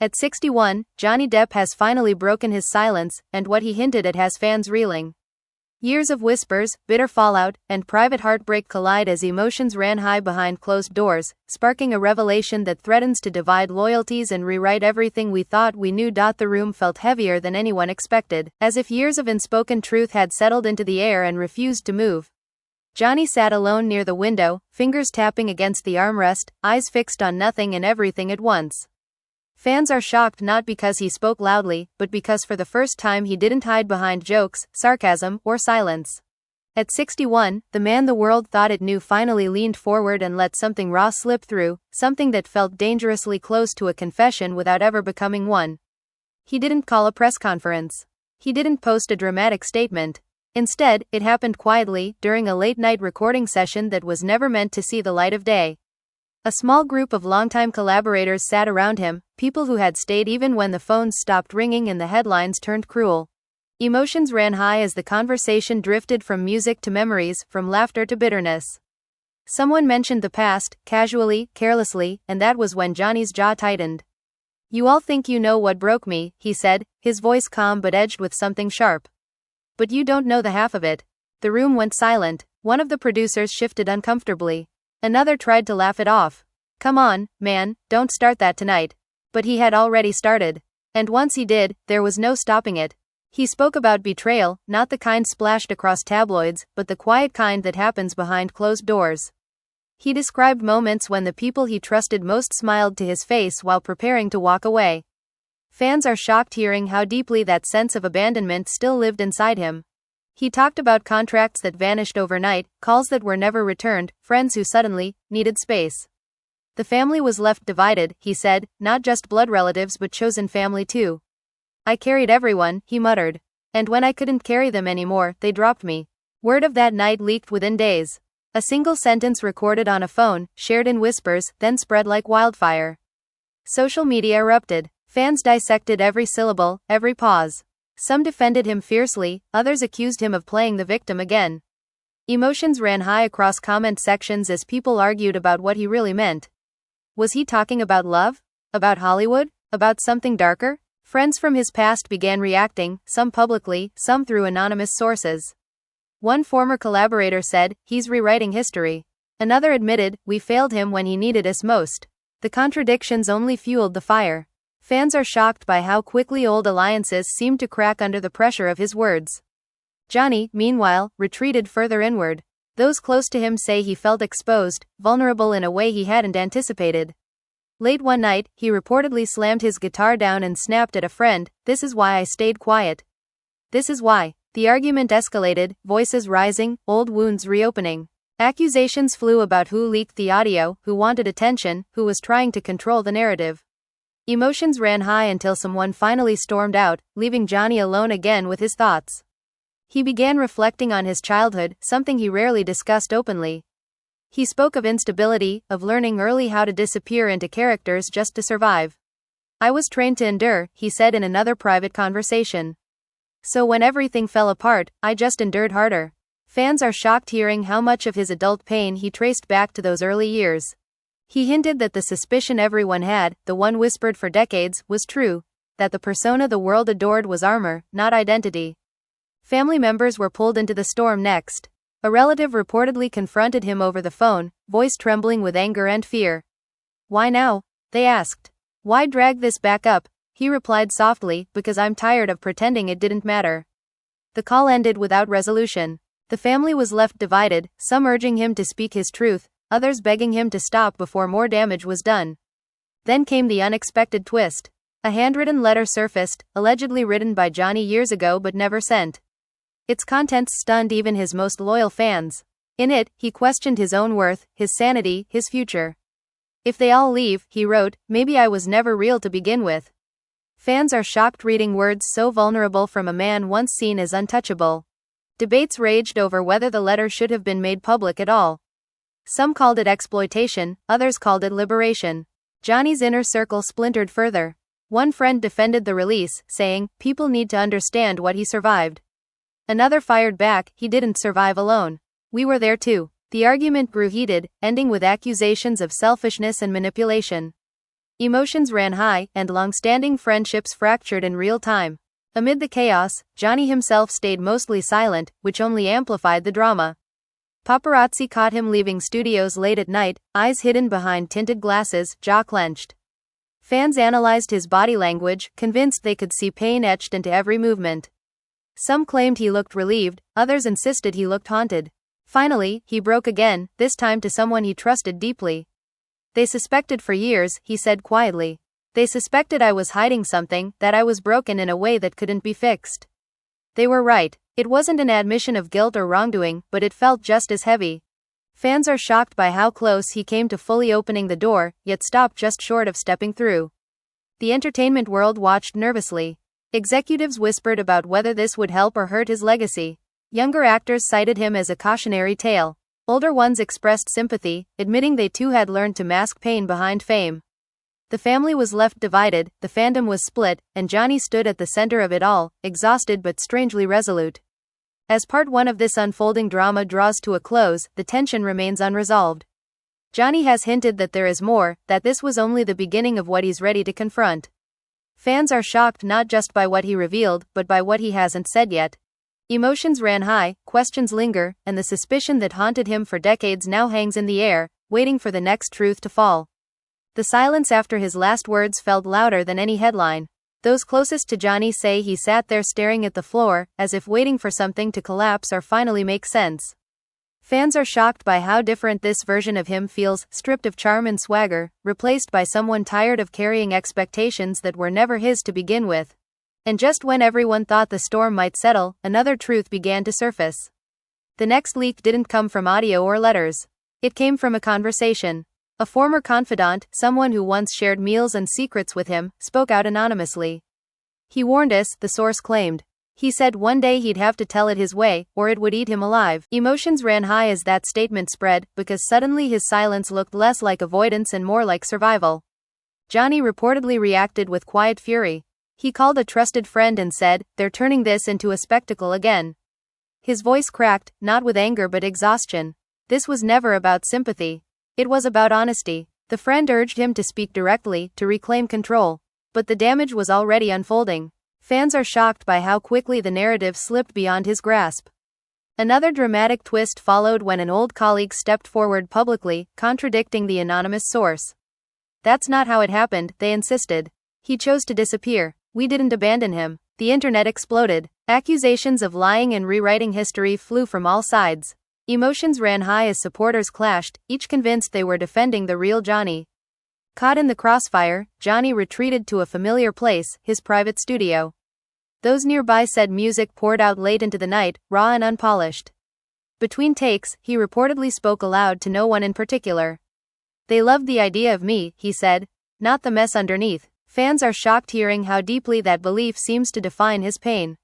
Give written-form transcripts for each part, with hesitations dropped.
At 61, Johnny Depp has finally broken his silence, and what he hinted at has fans reeling. Years of whispers, bitter fallout, and private heartbreak collide as emotions ran high behind closed doors, sparking a revelation that threatens to divide loyalties and rewrite everything we thought we knew. The room felt heavier than anyone expected, as if years of unspoken truth had settled into the air and refused to move. Johnny sat alone near the window, fingers tapping against the armrest, eyes fixed on nothing and everything at once. Fans are shocked not because he spoke loudly, but because for the first time he didn't hide behind jokes, sarcasm, or silence. At 61, the man the world thought it knew finally leaned forward and let something raw slip through, something that felt dangerously close to a confession without ever becoming one. He didn't call a press conference. He didn't post a dramatic statement. Instead, it happened quietly, during a late-night recording session that was never meant to see the light of day. A small group of longtime collaborators sat around him, people who had stayed even when the phones stopped ringing and the headlines turned cruel. Emotions ran high as the conversation drifted from music to memories, from laughter to bitterness. Someone mentioned the past, casually, carelessly, and that was when Johnny's jaw tightened. "You all think you know what broke me," he said, his voice calm but edged with something sharp. "But you don't know the half of it." The room went silent. One of the producers shifted uncomfortably. Another tried to laugh it off. "Come on, man, don't start that tonight." But he had already started. And once he did, there was no stopping it. He spoke about betrayal, not the kind splashed across tabloids, but the quiet kind that happens behind closed doors. He described moments when the people he trusted most smiled to his face while preparing to walk away. Fans are shocked hearing how deeply that sense of abandonment still lived inside him. He talked about contracts that vanished overnight, calls that were never returned, friends who suddenly needed space. The family was left divided, he said, not just blood relatives but chosen family too. "I carried everyone," he muttered. "And when I couldn't carry them anymore, they dropped me." Word of that night leaked within days. A single sentence recorded on a phone, shared in whispers, then spread like wildfire. Social media erupted. Fans dissected every syllable, every pause. Some defended him fiercely, others accused him of playing the victim again. Emotions ran high across comment sections as people argued about what he really meant. Was he talking about love? About Hollywood? About something darker? Friends from his past began reacting, some publicly, some through anonymous sources. One former collaborator said, "He's rewriting history." Another admitted, "We failed him when he needed us most." The contradictions only fueled the fire. Fans are shocked by how quickly old alliances seemed to crack under the pressure of his words. Johnny, meanwhile, retreated further inward. Those close to him say he felt exposed, vulnerable in a way he hadn't anticipated. Late one night, he reportedly slammed his guitar down and snapped at a friend, "This is why I stayed quiet. This is why." The argument escalated, voices rising, old wounds reopening. Accusations flew about who leaked the audio, who wanted attention, who was trying to control the narrative. Emotions ran high until someone finally stormed out, leaving Johnny alone again with his thoughts. He began reflecting on his childhood, something he rarely discussed openly. He spoke of instability, of learning early how to disappear into characters just to survive. "I was trained to endure," he said in another private conversation. "So when everything fell apart, I just endured harder." Fans are shocked hearing how much of his adult pain he traced back to those early years. He hinted that the suspicion everyone had, the one whispered for decades, was true, that the persona the world adored was armor, not identity. Family members were pulled into the storm next. A relative reportedly confronted him over the phone, voice trembling with anger and fear. "Why now?" they asked. "Why drag this back up?" He replied softly, "Because I'm tired of pretending it didn't matter." The call ended without resolution. The family was left divided, some urging him to speak his truth, others begging him to stop before more damage was done. Then came the unexpected twist. A handwritten letter surfaced, allegedly written by Johnny years ago but never sent. Its contents stunned even his most loyal fans. In it, he questioned his own worth, his sanity, his future. "If they all leave," he wrote, "maybe I was never real to begin with." Fans are shocked reading words so vulnerable from a man once seen as untouchable. Debates raged over whether the letter should have been made public at all. Some called it exploitation, others called it liberation. Johnny's inner circle splintered further. One friend defended the release, saying, "People need to understand what he survived." Another fired back, "He didn't survive alone. We were there too." The argument grew heated, ending with accusations of selfishness and manipulation. Emotions ran high, and long-standing friendships fractured in real time. Amid the chaos, Johnny himself stayed mostly silent, which only amplified the drama. Paparazzi caught him leaving studios late at night, eyes hidden behind tinted glasses, jaw clenched. Fans analyzed his body language, convinced they could see pain etched into every movement. Some claimed he looked relieved, others insisted he looked haunted. Finally, he broke again, this time to someone he trusted deeply. "They suspected for years," he said quietly. "They suspected I was hiding something, that I was broken in a way that couldn't be fixed. They were right. It wasn't an admission of guilt or wrongdoing, but it felt just as heavy." Fans are shocked by how close he came to fully opening the door, yet stopped just short of stepping through. The entertainment world watched nervously. Executives whispered about whether this would help or hurt his legacy. Younger actors cited him as a cautionary tale. Older ones expressed sympathy, admitting they too had learned to mask pain behind fame. The family was left divided, the fandom was split, and Johnny stood at the center of it all, exhausted but strangely resolute. As part one of this unfolding drama draws to a close, the tension remains unresolved. Johnny has hinted that there is more, that this was only the beginning of what he's ready to confront. Fans are shocked not just by what he revealed, but by what he hasn't said yet. Emotions ran high, questions linger, and the suspicion that haunted him for decades now hangs in the air, waiting for the next truth to fall. The silence after his last words felt louder than any headline. Those closest to Johnny say he sat there staring at the floor, as if waiting for something to collapse or finally make sense. Fans are shocked by how different this version of him feels, stripped of charm and swagger, replaced by someone tired of carrying expectations that were never his to begin with. And just when everyone thought the storm might settle, another truth began to surface. The next leak didn't come from audio or letters. It came from a conversation. A former confidant, someone who once shared meals and secrets with him, spoke out anonymously. "He warned us," the source claimed. "He said one day he'd have to tell it his way, or it would eat him alive." Emotions ran high as that statement spread, because suddenly his silence looked less like avoidance and more like survival. Johnny reportedly reacted with quiet fury. He called a trusted friend and said, "They're turning this into a spectacle again." His voice cracked, not with anger but exhaustion. This was never about sympathy. It was about honesty. The friend urged him to speak directly, to reclaim control. But the damage was already unfolding. Fans are shocked by how quickly the narrative slipped beyond his grasp. Another dramatic twist followed when an old colleague stepped forward publicly, contradicting the anonymous source. "That's not how it happened," they insisted. "He chose to disappear. We didn't abandon him." The internet exploded. Accusations of lying and rewriting history flew from all sides. Emotions ran high as supporters clashed, each convinced they were defending the real Johnny. Caught in the crossfire, Johnny retreated to a familiar place, his private studio. Those nearby said music poured out late into the night, raw and unpolished. Between takes, he reportedly spoke aloud to no one in particular. "They loved the idea of me," he said, "not the mess underneath." Fans are shocked hearing how deeply that belief seems to define his pain.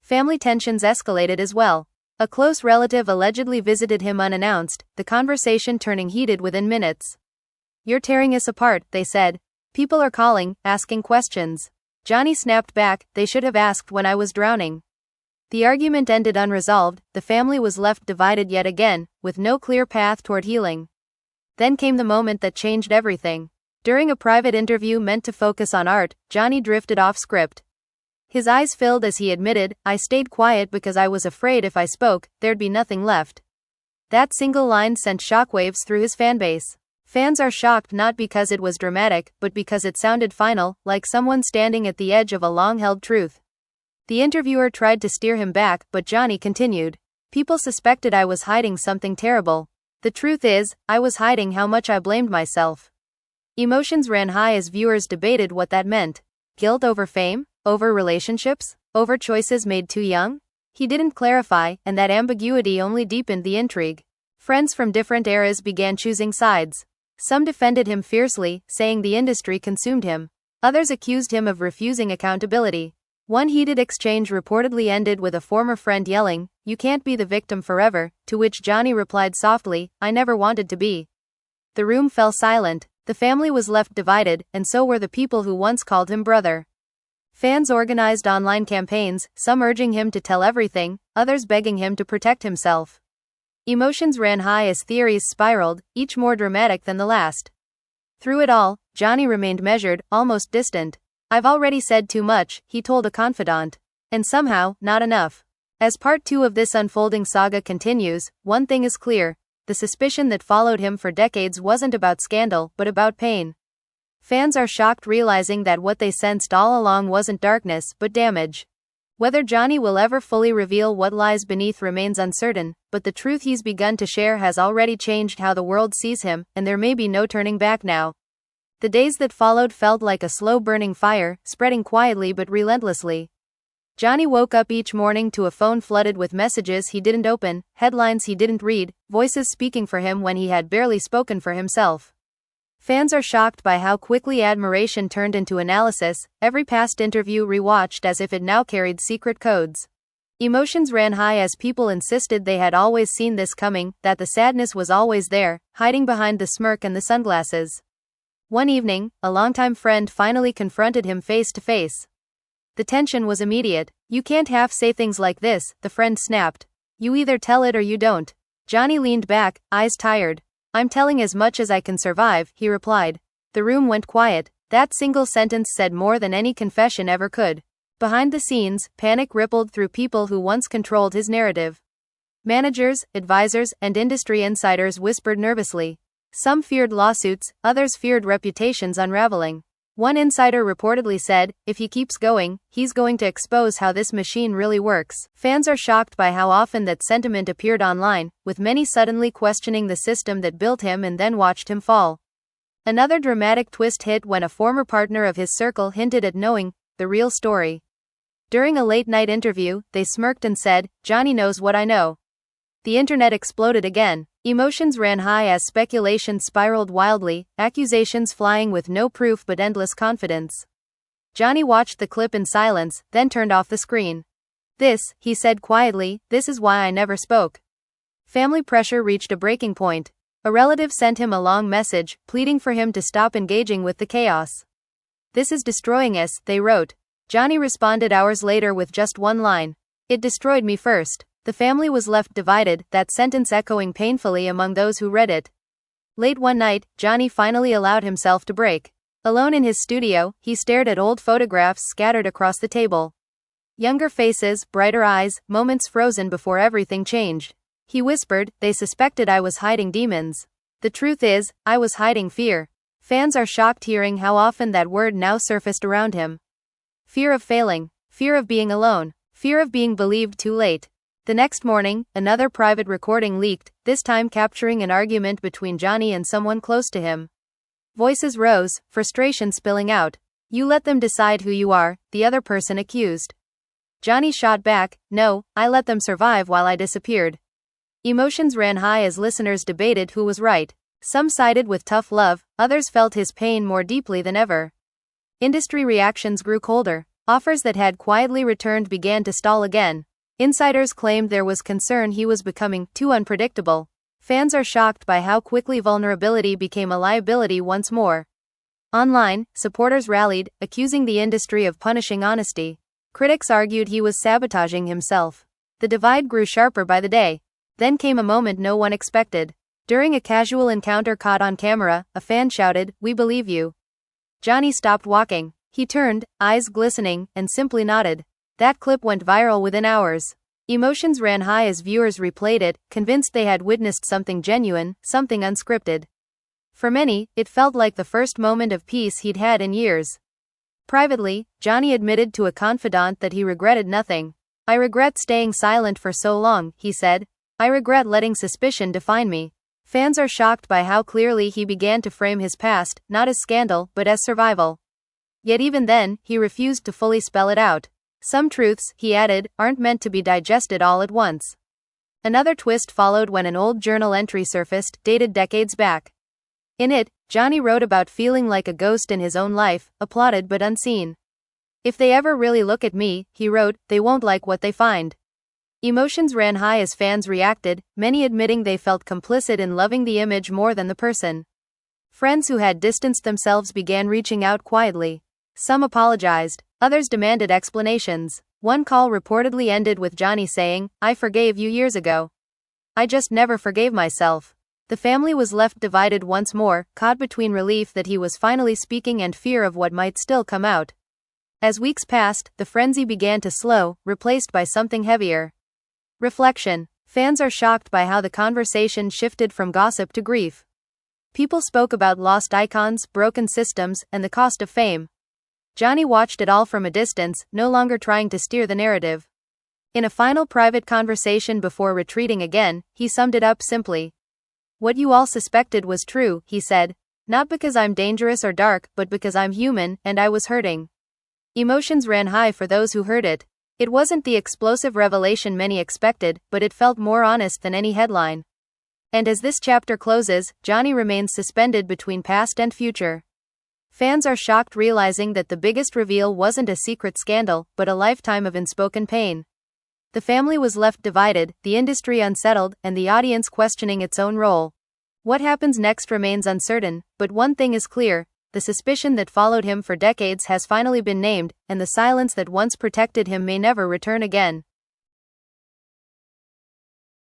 Family tensions escalated as well. A close relative allegedly visited him unannounced, the conversation turning heated within minutes. "You're tearing us apart," they said. "People are calling, asking questions." Johnny snapped back, "They should have asked when I was drowning." The argument ended unresolved, the family was left divided yet again, with no clear path toward healing. Then came the moment that changed everything. During a private interview meant to focus on art, Johnny drifted off script. His eyes filled as he admitted, "I stayed quiet because I was afraid if I spoke, there'd be nothing left." That single line sent shockwaves through his fanbase. Fans are shocked not because it was dramatic, but because it sounded final, like someone standing at the edge of a long-held truth. The interviewer tried to steer him back, but Johnny continued. "People suspected I was hiding something terrible. The truth is, I was hiding how much I blamed myself." Emotions ran high as viewers debated what that meant. Guilt over fame? Over relationships? Over choices made too young? He didn't clarify, and that ambiguity only deepened the intrigue. Friends from different eras began choosing sides. Some defended him fiercely, saying the industry consumed him. Others accused him of refusing accountability. One heated exchange reportedly ended with a former friend yelling, "You can't be the victim forever," to which Johnny replied softly, "I never wanted to be." The room fell silent. The family was left divided, and so were the people who once called him brother. Fans organized online campaigns, some urging him to tell everything, others begging him to protect himself. Emotions ran high as theories spiraled, each more dramatic than the last. Through it all, Johnny remained measured, almost distant. "I've already said too much," he told a confidant. And somehow, not enough. As part 2 of this unfolding saga continues, one thing is clear: the suspicion that followed him for decades wasn't about scandal, but about pain. Fans are shocked realizing that what they sensed all along wasn't darkness, but damage. Whether Johnny will ever fully reveal what lies beneath remains uncertain, but the truth he's begun to share has already changed how the world sees him, and there may be no turning back now. The days that followed felt like a slow-burning fire, spreading quietly but relentlessly. Johnny woke up each morning to a phone flooded with messages he didn't open, headlines he didn't read, voices speaking for him when he had barely spoken for himself. Fans are shocked by how quickly admiration turned into analysis, every past interview rewatched as if it now carried secret codes. Emotions ran high as people insisted they had always seen this coming, that the sadness was always there, hiding behind the smirk and the sunglasses. One evening, a longtime friend finally confronted him face to face. The tension was immediate. "You can't half say things like this," the friend snapped. "You either tell it or you don't." Johnny leaned back, eyes tired. "I'm telling as much as I can survive," he replied. The room went quiet. That single sentence said more than any confession ever could. Behind the scenes, panic rippled through people who once controlled his narrative. Managers, advisors, and industry insiders whispered nervously. Some feared lawsuits, others feared reputations unraveling. One insider reportedly said, "If he keeps going, he's going to expose how this machine really works." Fans are shocked by how often that sentiment appeared online, with many suddenly questioning the system that built him and then watched him fall. Another dramatic twist hit when a former partner of his circle hinted at knowing the real story. During a late-night interview, they smirked and said, "Johnny knows what I know." The internet exploded again. Emotions ran high as speculation spiraled wildly, accusations flying with no proof but endless confidence. Johnny watched the clip in silence, then turned off the screen. "This," he said quietly, "this is why I never spoke." Family pressure reached a breaking point. A relative sent him a long message, pleading for him to stop engaging with the chaos. "This is destroying us," they wrote. Johnny responded hours later with just one line. "It destroyed me first." The family was left divided, that sentence echoing painfully among those who read it. Late one night, Johnny finally allowed himself to break. Alone in his studio, he stared at old photographs scattered across the table. Younger faces, brighter eyes, moments frozen before everything changed. He whispered, "They suspected I was hiding demons. The truth is, I was hiding fear." Fans are shocked hearing how often that word now surfaced around him. Fear of failing, fear of being alone, fear of being believed too late. The next morning, another private recording leaked, this time capturing an argument between Johnny and someone close to him. Voices rose, frustration spilling out. "You let them decide who you are," the other person accused. Johnny shot back, "No, I let them survive while I disappeared." Emotions ran high as listeners debated who was right. Some sided with tough love, others felt his pain more deeply than ever. Industry reactions grew colder. Offers that had quietly returned began to stall again. Insiders claimed there was concern he was becoming too unpredictable. Fans are shocked by how quickly vulnerability became a liability once more. Online, supporters rallied, accusing the industry of punishing honesty. Critics argued he was sabotaging himself. The divide grew sharper by the day. Then came a moment no one expected. During a casual encounter caught on camera, a fan shouted, "We believe you." Johnny stopped walking. He turned, eyes glistening, and simply nodded. That clip went viral within hours. Emotions ran high as viewers replayed it, convinced they had witnessed something genuine, something unscripted. For many, it felt like the first moment of peace he'd had in years. Privately, Johnny admitted to a confidant that he regretted nothing. "I regret staying silent for so long," he said. "I regret letting suspicion define me." Fans are shocked by how clearly he began to frame his past, not as scandal, but as survival. Yet even then, he refused to fully spell it out. "Some truths," he added, "aren't meant to be digested all at once." Another twist followed when an old journal entry surfaced, dated decades back. In it, Johnny wrote about feeling like a ghost in his own life, applauded but unseen. "If they ever really look at me," he wrote, "they won't like what they find." Emotions ran high as fans reacted, many admitting they felt complicit in loving the image more than the person. Friends who had distanced themselves began reaching out quietly. Some apologized, others demanded explanations. One call reportedly ended with Johnny saying, "I forgave you years ago. I just never forgave myself." The family was left divided once more, caught between relief that he was finally speaking and fear of what might still come out. As weeks passed, the frenzy began to slow, replaced by something heavier. Reflection. Fans are shocked by how the conversation shifted from gossip to grief. People spoke about lost icons, broken systems, and the cost of fame. Johnny watched it all from a distance, no longer trying to steer the narrative. In a final private conversation before retreating again, he summed it up simply. "What you all suspected was true," he said. "Not because I'm dangerous or dark, but because I'm human, and I was hurting." Emotions ran high for those who heard it. It wasn't the explosive revelation many expected, but it felt more honest than any headline. And as this chapter closes, Johnny remains suspended between past and future. Fans are shocked realizing that the biggest reveal wasn't a secret scandal, but a lifetime of unspoken pain. The family was left divided, the industry unsettled, and the audience questioning its own role. What happens next remains uncertain, but one thing is clear: the suspicion that followed him for decades has finally been named, and the silence that once protected him may never return again.